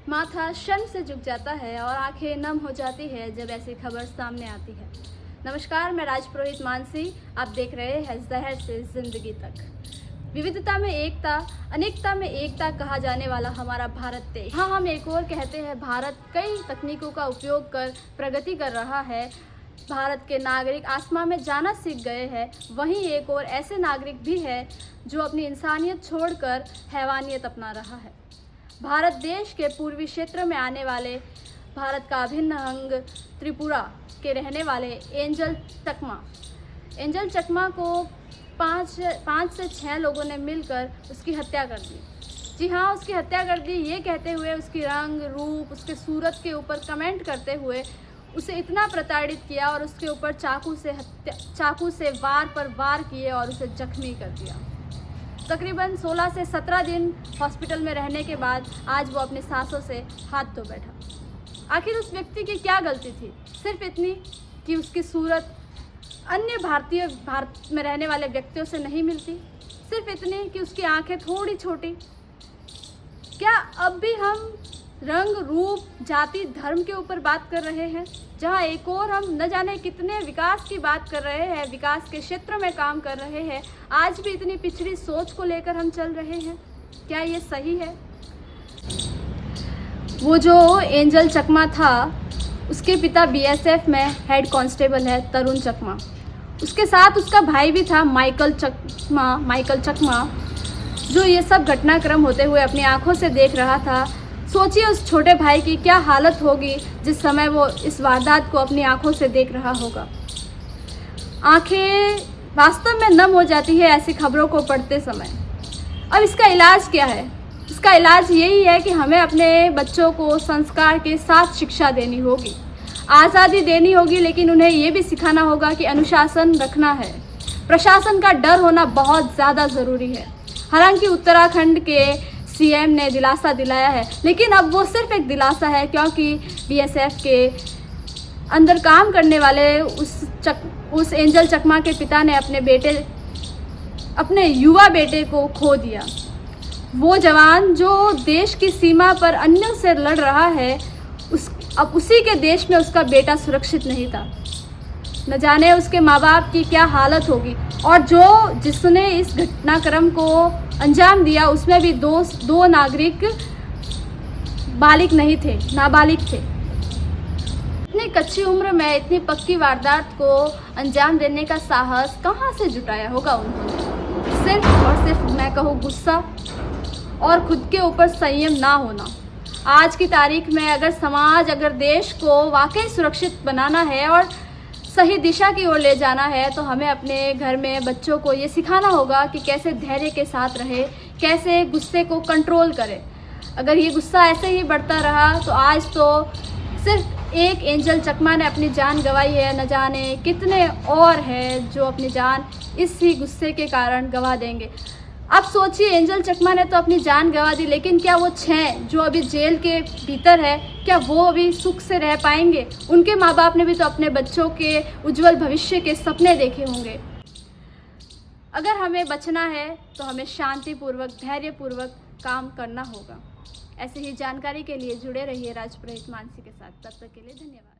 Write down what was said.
माथा शर्म से झुक जाता है और आंखें नम हो जाती है जब ऐसी खबर सामने आती है। नमस्कार, मैं राजपुरोहित मानसी, आप देख रहे हैं जहर से जिंदगी तक। विविधता में एकता, अनेकता में एकता कहा जाने वाला हमारा भारत देश। हाँ, हम एक और कहते हैं भारत कई तकनीकों का उपयोग कर प्रगति कर रहा है। भारत के नागरिक आसमान में जाना सीख गए हैं। वहीं एक और ऐसे नागरिक भी है जो अपनी इंसानियत छोड़कर हैवानियत अपना रहा है। भारत देश के पूर्वी क्षेत्र में आने वाले भारत का अभिन्न अंग त्रिपुरा के रहने वाले एंजल चकमा को पाँच से 6 लोगों ने मिलकर उसकी हत्या कर दी। जी हाँ, उसकी हत्या कर दी, ये कहते हुए उसकी रंग रूप, उसके सूरत के ऊपर कमेंट करते हुए उसे इतना प्रताड़ित किया और उसके ऊपर चाकू से वार पर वार किए और उसे जख्मी कर दिया। तकरीबन 16 से 17 दिन हॉस्पिटल में रहने के बाद आज वो अपने सांसों से हाथ धो बैठा। आखिर उस व्यक्ति की क्या गलती थी? सिर्फ इतनी कि उसकी सूरत अन्य भारत में रहने वाले व्यक्तियों से नहीं मिलती। सिर्फ इतनी कि उसकी आंखें थोड़ी छोटी। क्या अब भी हम रंग, रूप, जाति, धर्म के ऊपर बात कर रहे हैं, जहां एक और हम न जाने कितने विकास की बात कर रहे हैं, विकास के क्षेत्र में काम कर रहे हैं, आज भी इतनी पिछड़ी सोच को लेकर हम चल रहे हैं? क्या ये सही है? वो जो एंजल चकमा था, उसके पिता बीएसएफ में हेड कांस्टेबल है तरुण चकमा। उसके साथ उसका भाई भी था माइकल चकमा, जो ये सब घटनाक्रम होते हुए अपनी आंखों से देख रहा था। सोचिए उस छोटे भाई की क्या हालत होगी जिस समय वो इस वारदात को अपनी आंखों से देख रहा होगा। आंखें वास्तव में नम हो जाती है ऐसी खबरों को पढ़ते समय। अब इसका इलाज क्या है? इसका इलाज यही है कि हमें अपने बच्चों को संस्कार के साथ शिक्षा देनी होगी, आज़ादी देनी होगी, लेकिन उन्हें ये भी सिखाना होगा कि अनुशासन रखना है। प्रशासन का डर होना बहुत ज़्यादा ज़रूरी है। हालांकि उत्तराखंड के सीएम ने दिलासा दिलाया है, लेकिन अब वो सिर्फ एक दिलासा है, क्योंकि बीएसएफ के अंदर काम करने वाले उस एंजल चकमा के पिता ने अपने युवा बेटे को खो दिया। वो जवान जो देश की सीमा पर अन्यों से लड़ रहा है, अब उसी के देश में उसका बेटा सुरक्षित नहीं था। न जाने उसके माँ बाप की क्या हालत होगी। और जिसने इस घटनाक्रम को अंजाम दिया, उसमें भी दो नागरिक नाबालिग थे। इतनी कच्ची उम्र में इतनी पक्की वारदात को अंजाम देने का साहस कहाँ से जुटाया होगा उन्होंने? सिर्फ और सिर्फ मैं कहूँ गुस्सा और खुद के ऊपर संयम ना होना। आज की तारीख में अगर देश को वाकई सुरक्षित बनाना है और सही दिशा की ओर ले जाना है, तो हमें अपने घर में बच्चों को ये सिखाना होगा कि कैसे धैर्य के साथ रहे, कैसे गुस्से को कंट्रोल करें। अगर ये गुस्सा ऐसे ही बढ़ता रहा तो आज तो सिर्फ एक एंजल चकमा ने अपनी जान गंवाई है, न जाने कितने और हैं जो अपनी जान इसी गुस्से के कारण गंवा देंगे। आप सोचिए, एंजल चकमा ने तो अपनी जान गंवा दी, लेकिन क्या वो 6 जो अभी जेल के भीतर है, क्या वो अभी सुख से रह पाएंगे? उनके माँ बाप ने भी तो अपने बच्चों के उज्जवल भविष्य के सपने देखे होंगे। अगर हमें बचना है तो हमें शांतिपूर्वक, धैर्यपूर्वक काम करना होगा। ऐसे ही जानकारी के लिए जुड़े रहिए राजपुरोहित मानसी के साथ। तब तक के लिए धन्यवाद।